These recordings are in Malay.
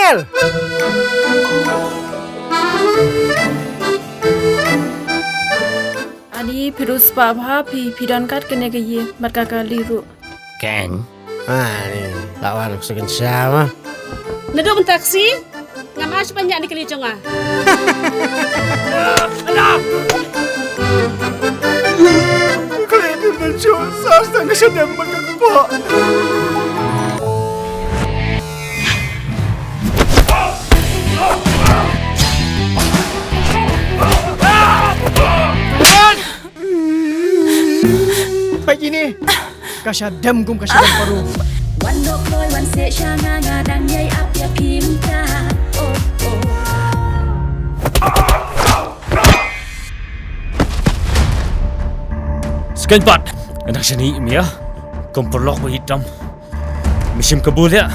Daniel. Ani Pirus Papa Pidon kat kene ke ye marka kali ru. Ken. Ni lawan sekian sama. Nadong taksi? Nga mas banyak ni kali chonga. Kalian berjauh sastra kesedam berkepok. Baik ini, kasyadam gum kasyadam paru. วันโลกลอยวันเสชางางาดังใหญ่อับอย่าพิมพ์ตาโอ้โอ้ Sekian pat. Anak sini Mia. Komporlok hitam. Misim kabul ya.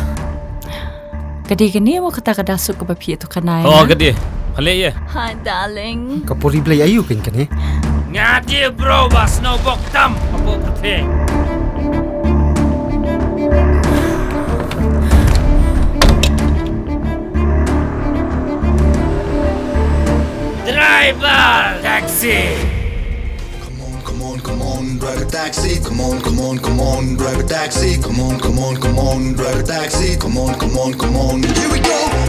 Kadi kini mau kata dasuk ke bapi itu kanai. Oh, gede. Hale ya. Hi darling. Kapuri play ayu kan ni? Ngadi bro bas no bok tam. Apa putih? Driver taxi. Come on, drive a taxi. Come on, drive a taxi. Come on, drive a taxi. Come on. Here we go.